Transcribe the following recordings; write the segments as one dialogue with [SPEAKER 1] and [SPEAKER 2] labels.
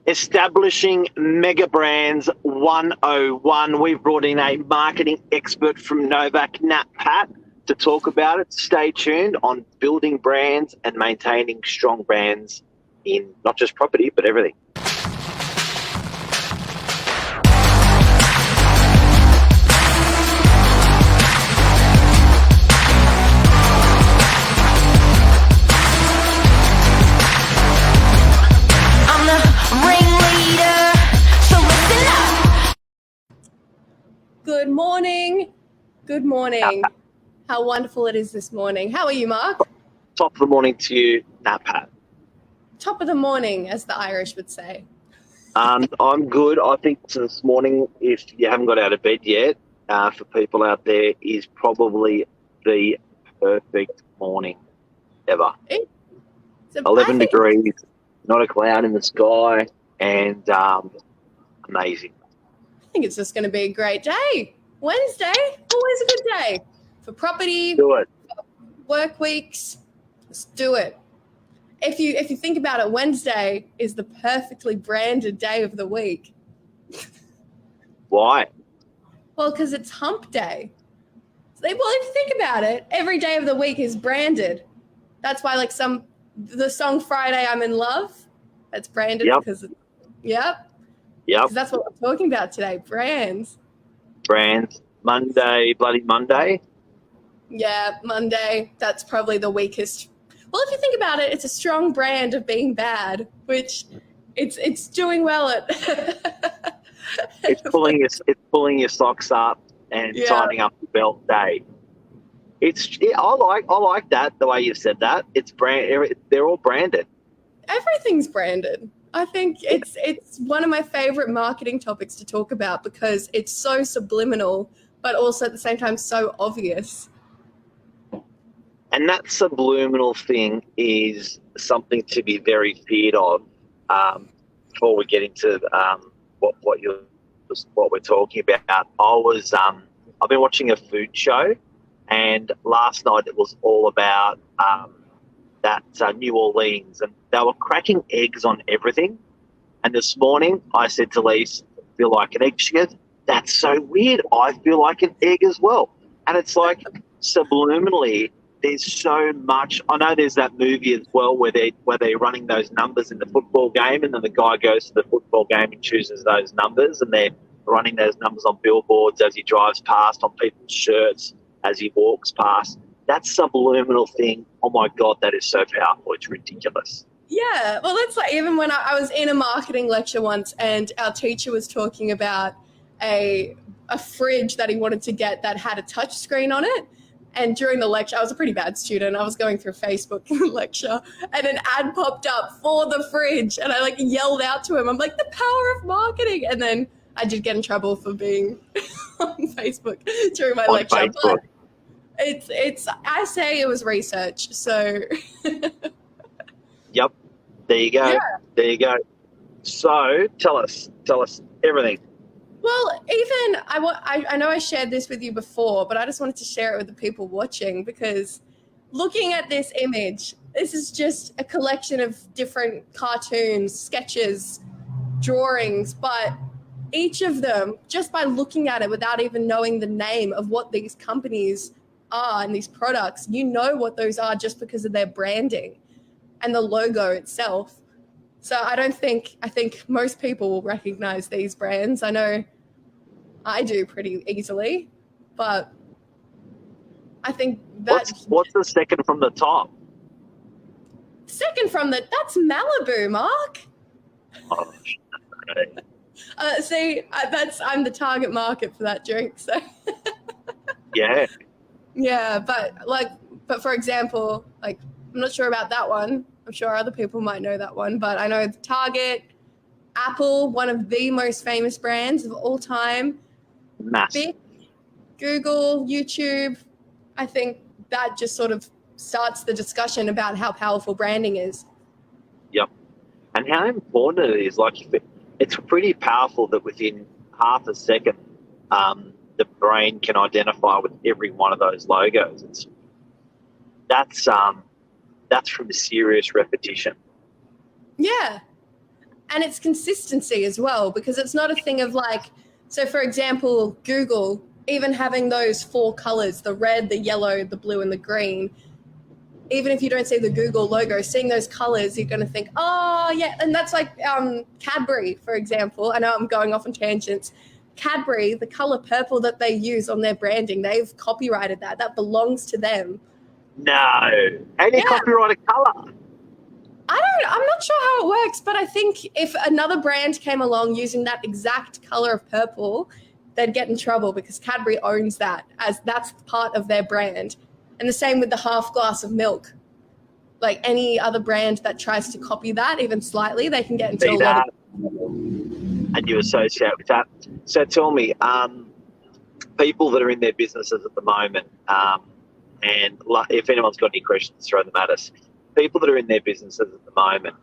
[SPEAKER 1] Establishing Mega Brands 101. We've brought in a marketing expert from Novak, Nat Pat, to talk about it. Stay tuned on building brands and maintaining strong brands in not just property, but everything.
[SPEAKER 2] Good morning. Good morning. How wonderful it is this morning. How are you, Mark?
[SPEAKER 1] Top of the morning to you, Nat Pat.
[SPEAKER 2] Top of the morning, as the Irish would say.
[SPEAKER 1] I'm good. I think this morning, if you haven't got out of bed yet, for people out there, is probably the perfect morning ever. 11 degrees, not a cloud in the sky, and amazing.
[SPEAKER 2] I think it's just going to be a great day. Wednesday, always a good day for property.
[SPEAKER 1] Do it.
[SPEAKER 2] Work weeks. Let's do it. If you think about it, Wednesday is the perfectly branded day of the week.
[SPEAKER 1] Why?
[SPEAKER 2] Well, because it's hump day. Well, if you think about it, every day of the week is branded. That's why, like the song Friday, I'm in Love, that's branded because, Yep. Because that's what we're talking about today, brands.
[SPEAKER 1] Brands. Bloody Monday.
[SPEAKER 2] Yeah, Monday, that's probably the weakest. Well, if you think about it, it's a strong brand of being bad, which it's doing well at.
[SPEAKER 1] It's pulling your socks up and tightening up your belt day. I like that, the way you said that. It's they're all branded.
[SPEAKER 2] Everything's branded. I think it's one of my favorite marketing topics to talk about because it's so subliminal, but also at the same time so obvious.
[SPEAKER 1] And that subliminal thing is something to be very feared of. Before we get into what we're talking about, I've been watching a food show, and last night it was all about New Orleans, and they were cracking eggs on everything. And this morning I said to Lise, feel like an egg? She goes, that's so weird. I feel like an egg as well. And it's like subliminally, there's so much. I know there's that movie as well where they're running those numbers in the football game, and then the guy goes to the football game and chooses those numbers, and they're running those numbers on billboards as he drives past, on people's shirts as he walks past. That subliminal thing, oh my God, that is so powerful. It's ridiculous.
[SPEAKER 2] Yeah, well, that's like even when I was in a marketing lecture once, and our teacher was talking about a fridge that he wanted to get that had a touch screen on it. And during the lecture, I was a pretty bad student. I was going through Facebook in the lecture, and an ad popped up for the fridge, and I yelled out to him. I'm like, the power of marketing. And then I did get in trouble for being on Facebook during my lecture.
[SPEAKER 1] Facebook.
[SPEAKER 2] But I say it was research, so.
[SPEAKER 1] Yep. There you go.
[SPEAKER 2] Yeah.
[SPEAKER 1] There you go. So tell us everything.
[SPEAKER 2] Well, even I know I shared this with you before, but I just wanted to share it with the people watching, because looking at this image, this is just a collection of different cartoons, sketches, drawings, but each of them, just by looking at it without even knowing the name of what these companies are and these products, you know what those are just because of their branding and the logo itself. So I think most people will recognize these brands. I know I do pretty easily, but I think
[SPEAKER 1] what's the second from the top?
[SPEAKER 2] Second from that's Malibu, Mark.
[SPEAKER 1] Oh, okay.
[SPEAKER 2] I'm the target market for that drink. So
[SPEAKER 1] Yeah.
[SPEAKER 2] Yeah, but for example, I'm not sure about that one. I'm sure other people might know that one, but I know Target, Apple, one of the most famous brands of all time.
[SPEAKER 1] Massive.
[SPEAKER 2] Google, YouTube. I think that just sort of starts the discussion about how powerful branding is.
[SPEAKER 1] Yep. And how important it is. It's pretty powerful that within half a second, the brain can identify with every one of those logos. That's from serious repetition.
[SPEAKER 2] Yeah. And it's consistency as well, because it's not a thing of like, so for example, Google, even having those 4 colors, the red, the yellow, the blue, and the green, even if you don't see the Google logo, seeing those colors, you're going to think, oh, yeah. And that's like Cadbury, for example. I know I'm going off on tangents. Cadbury, the color purple that they use on their branding, they've copyrighted that. That belongs to them.
[SPEAKER 1] No. Any copyrighted colour?
[SPEAKER 2] I'm not sure how it works, but I think if another brand came along using that exact color of purple, they'd get in trouble because Cadbury owns that, as that's part of their brand. And the same with the half glass of milk. Like any other brand that tries to copy that, even slightly, they can get into a lot of...
[SPEAKER 1] And you associate with that. So tell me, people that are in their businesses at the moment, and if anyone's got any questions, throw them at us. People that are in their businesses at the moment,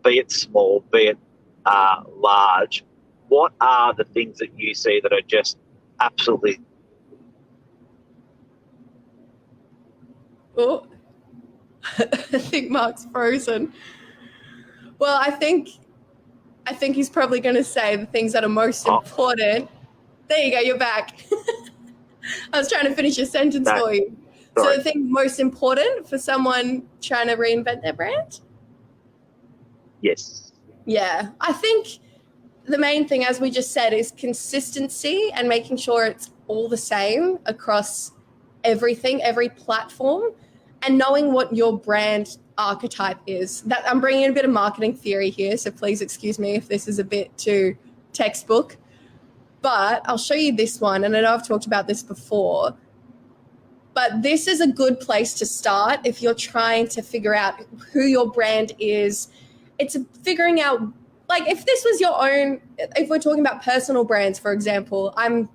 [SPEAKER 1] be it small, be it large, what are the things that you see that are just absolutely...
[SPEAKER 2] Oh, I think Mark's frozen. Well, I think he's probably going to say the things that are most important. There you go, you're back. I was trying to finish your sentence for you.
[SPEAKER 1] Sorry.
[SPEAKER 2] So the thing most important for someone trying to reinvent their brand?
[SPEAKER 1] Yes.
[SPEAKER 2] Yeah, I think the main thing, as we just said, is consistency and making sure it's all the same across everything, every platform, and knowing what your brand archetype is. That I'm bringing in a bit of marketing theory here, so please excuse me if this is a bit too textbook. But I'll show you this one, and I know I've talked about this before, but this is a good place to start if you're trying to figure out who your brand is. It's figuring out, like, if this was your own, if we're talking about personal brands, for example, I'm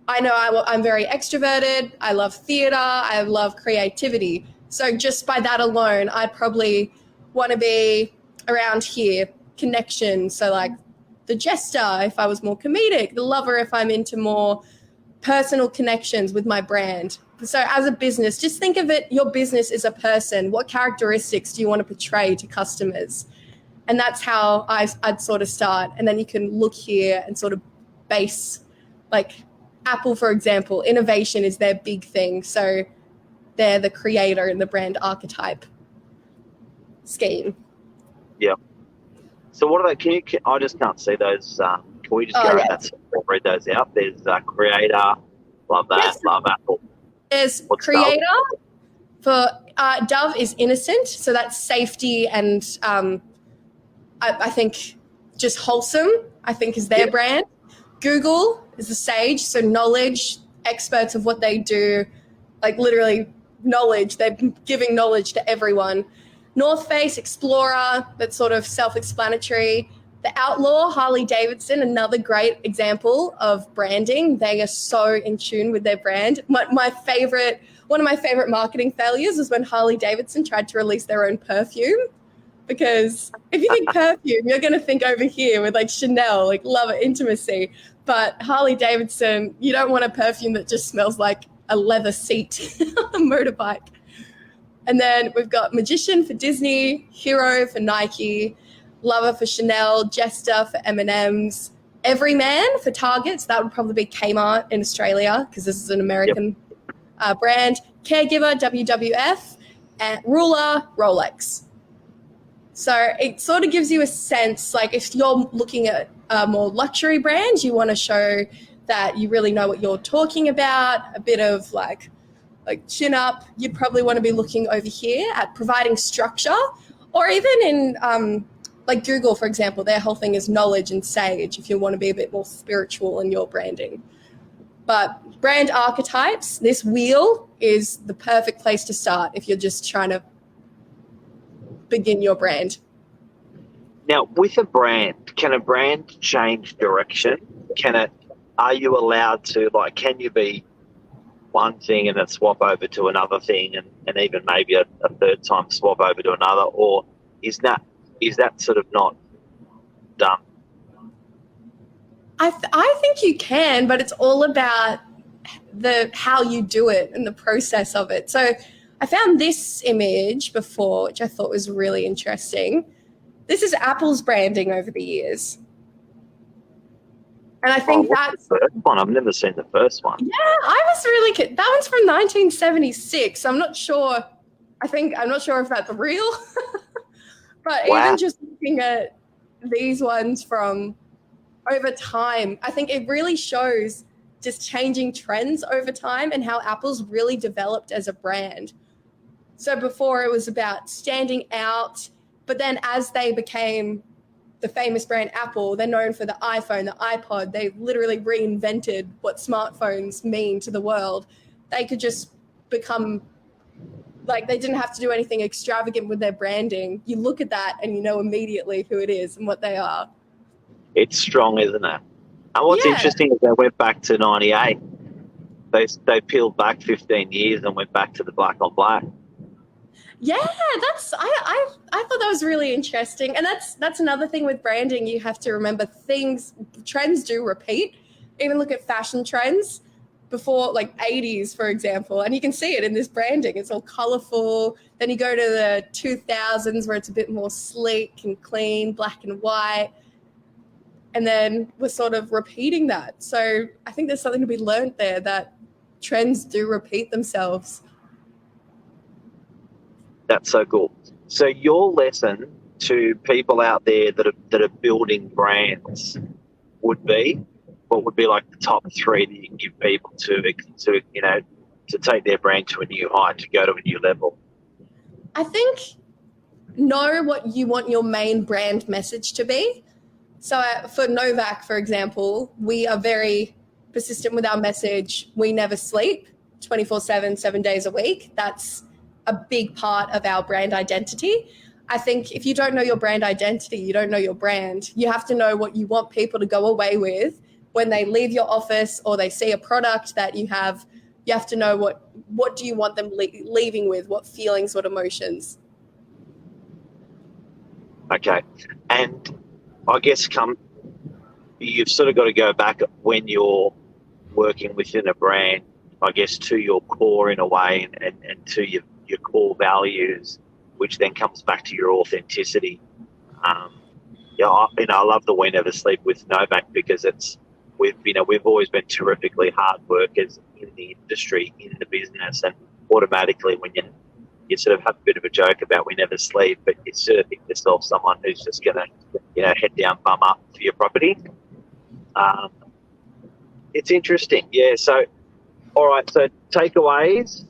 [SPEAKER 2] very extroverted. I love theater. I love creativity. So just by that alone, I'd probably want to be around here. Connection. So like the jester, if I was more comedic, the lover, if I'm into more personal connections with my brand. So as a business, just think of it, your business is a person. What characteristics do you want to portray to customers? And that's how I'd sort of start. And then you can look here and sort of base, like Apple, for example, innovation is their big thing. So they're the creator in the brand archetype scheme.
[SPEAKER 1] Yeah. So what are they? I just can't see those. Can we just go around that and read those out? There's creator. Love that. Yes. Love Apple.
[SPEAKER 2] There's creator. For Dove is innocent. So that's safety and I think just wholesome, I think is their brand. Google is the sage. So knowledge, experts of what they do, like literally knowledge. They're giving knowledge to everyone. North Face, Explorer, that's sort of self-explanatory. The Outlaw, Harley Davidson, another great example of branding. They are so in tune with their brand. One of my favorite marketing failures was when Harley Davidson tried to release their own perfume. Because if you think perfume, you're going to think over here with like Chanel, like love it, intimacy. But Harley Davidson, you don't want a perfume that just smells like a leather seat on a motorbike. And then we've got Magician for Disney, Hero for Nike, Lover for Chanel, Jester for M&M's, Everyman for Target. So that would probably be Kmart in Australia because this is an American brand. Caregiver, WWF, and Ruler, Rolex. So it sort of gives you a sense, like if you're looking at a more luxury brand, you want to show that you really know what you're talking about, a bit of like chin up, you'd probably want to be looking over here at providing structure, or even in like Google, for example, their whole thing is knowledge and sage if you want to be a bit more spiritual in your branding. But brand archetypes, this wheel is the perfect place to start if you're just trying to begin your brand.
[SPEAKER 1] Now, with a brand, can a brand change direction? Are you allowed to, like, can you be one thing and then swap over to another thing and even maybe a third time swap over to another, or is that sort of not done?
[SPEAKER 2] I think you can, but it's all about how you do it and the process of it. So I found this image before, which I thought was really interesting. This is Apple's branding over the years. And I think that's
[SPEAKER 1] the first one. I've never seen the first one.
[SPEAKER 2] Yeah, I was really that one's from 1976. I'm not sure. I'm not sure if that's real. But
[SPEAKER 1] Wow.
[SPEAKER 2] even just looking at these ones from over time, I think it really shows just changing trends over time and how Apple's really developed as a brand. So before it was about standing out, but then as they became the famous brand Apple, they're known for the iPhone, the iPod. They literally reinvented what smartphones mean to the world. They could just become like, they didn't have to do anything extravagant with their branding. You look at that and you know immediately who it is and what they are.
[SPEAKER 1] It's strong, isn't it? And what's interesting is they went back to 98. They peeled back 15 years and went back to the black on black.
[SPEAKER 2] Yeah, I thought that was really interesting. And that's another thing with branding. You have to remember trends do repeat. Even look at fashion trends before, like 80s, for example, and you can see it in this branding. It's all colorful. Then you go to the 2000s where it's a bit more sleek and clean, black and white. And then we're sort of repeating that. So I think there's something to be learned there, that trends do repeat themselves.
[SPEAKER 1] That's so cool. So your lesson to people out there that are building brands would be, what would be like the top 3 that you can give people to take their brand to a new height, to go to a new level?
[SPEAKER 2] I think know what you want your main brand message to be. So for Novak, for example, we are very persistent with our message. We never sleep 24/7, 7 days a week. That's a big part of our brand identity. I think if you don't know your brand identity, you don't know your brand. You have to know what you want people to go away with when they leave your office or they see a product that you have. You have to know what do you want them leaving with, what feelings, what emotions.
[SPEAKER 1] Okay. And I guess you've sort of got to go back when you're working within a brand, I guess, to your core in a way, and to your core values, which then comes back to your authenticity. I love the We Never Sleep with Novak, because we've always been terrifically hard workers in the industry, in the business, and automatically when you sort of have a bit of a joke about we never sleep, but you sort of think yourself someone who's just going to, head down, bum up for your property. It's interesting. Yeah. So, all right. So takeaways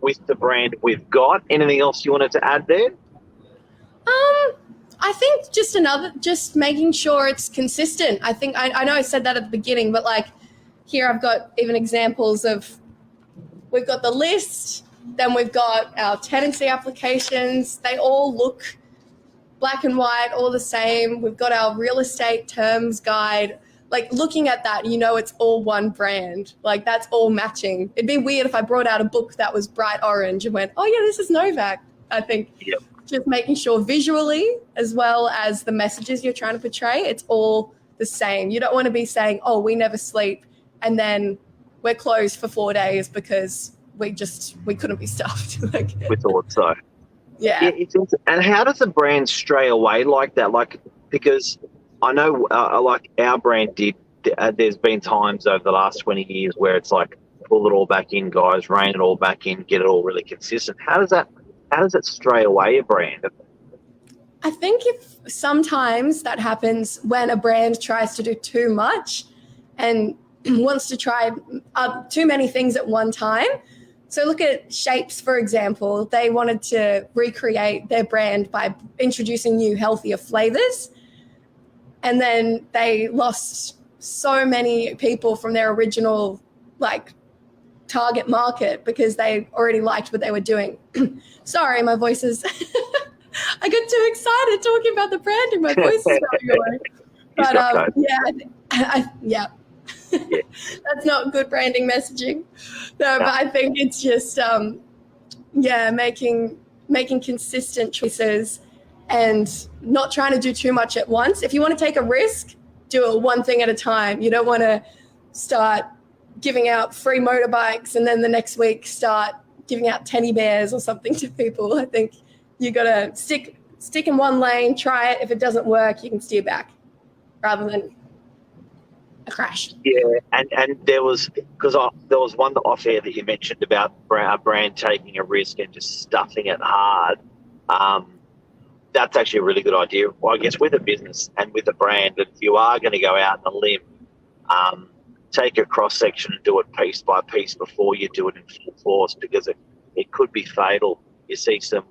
[SPEAKER 1] with the brand we've got. Anything else you wanted to add there?
[SPEAKER 2] I think just making sure it's consistent. I think I know I said that at the beginning, but like here I've got even examples of, we've got the list, then we've got our tenancy applications. They all look black and white, all the same. We've got our real estate terms guide. Like looking at that, it's all one brand. Like that's all matching. It'd be weird if I brought out a book that was bright orange and went, oh yeah, this is Novak. I think just making sure visually as well as the messages you're trying to portray, it's all the same. You don't want to be saying, oh, we never sleep, and then we're closed for 4 days because we couldn't be stuffed.
[SPEAKER 1] We thought so.
[SPEAKER 2] Yeah.
[SPEAKER 1] And how does a brand stray away like that? Like, because I know like our brand did, there's been times over the last 20 years where it's like, pull it all back in, guys, rein it all back in, get it all really consistent. How does it stray away a brand?
[SPEAKER 2] I think if sometimes that happens when a brand tries to do too much and wants to try too many things at one time. So look at Shapes, for example. They wanted to recreate their brand by introducing new, healthier flavors. And then they lost so many people from their original, target market because they already liked what they were doing. Sorry, my voice is... I got too excited talking about the branding. My voice is going away. But yeah. That's not good branding messaging. No, but I think it's just making consistent choices and not trying to do too much at once. If you want to take a risk, do it one thing at a time. You don't want to start giving out free motorbikes and then the next week start giving out teddy bears or something to people. I think you got to stick stick in one lane, try it. If it doesn't work, you can steer back rather than a crash.
[SPEAKER 1] Yeah, and there was there was one off air that you mentioned about a brand taking a risk and just stuffing it hard. That's actually a really good idea. Well, I guess with a business and with a brand, if you are going to go out on a limb, take a cross section and do it piece by piece before you do it in full force, because it could be fatal. You see some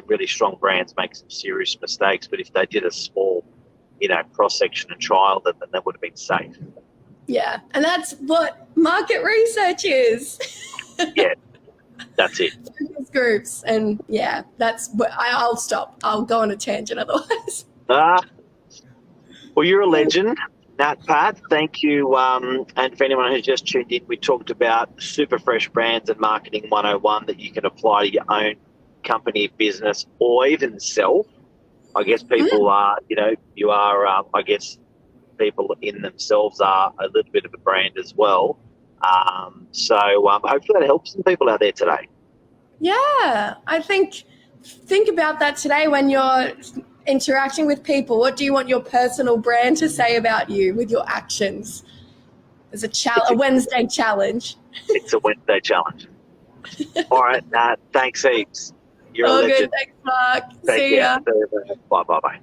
[SPEAKER 1] really strong brands make some serious mistakes, but if they did a small, cross section and trial, then that would have been safe.
[SPEAKER 2] Yeah, and that's what market research is.
[SPEAKER 1] Yeah, that's it.
[SPEAKER 2] Focus groups, and yeah, that's what I'll stop. I'll go on a tangent otherwise.
[SPEAKER 1] Well, you're a legend, Nat Pat. Thank you. And for anyone who's just tuned in, we talked about super fresh brands and marketing 101 that you can apply to your own company, business, or even self. I guess people are, you are, I guess people in themselves are a little bit of a brand as well. So hopefully that helps some people out there today.
[SPEAKER 2] Yeah, I think about that today when you're interacting with people. What do you want your personal brand to say about you with your actions? As a Wednesday challenge.
[SPEAKER 1] It's a Wednesday challenge. All right, thanks heaps. You're
[SPEAKER 2] all
[SPEAKER 1] a legend.
[SPEAKER 2] Good. Thanks, Mark.
[SPEAKER 1] Take
[SPEAKER 2] See
[SPEAKER 1] care.
[SPEAKER 2] ya.
[SPEAKER 1] Bye.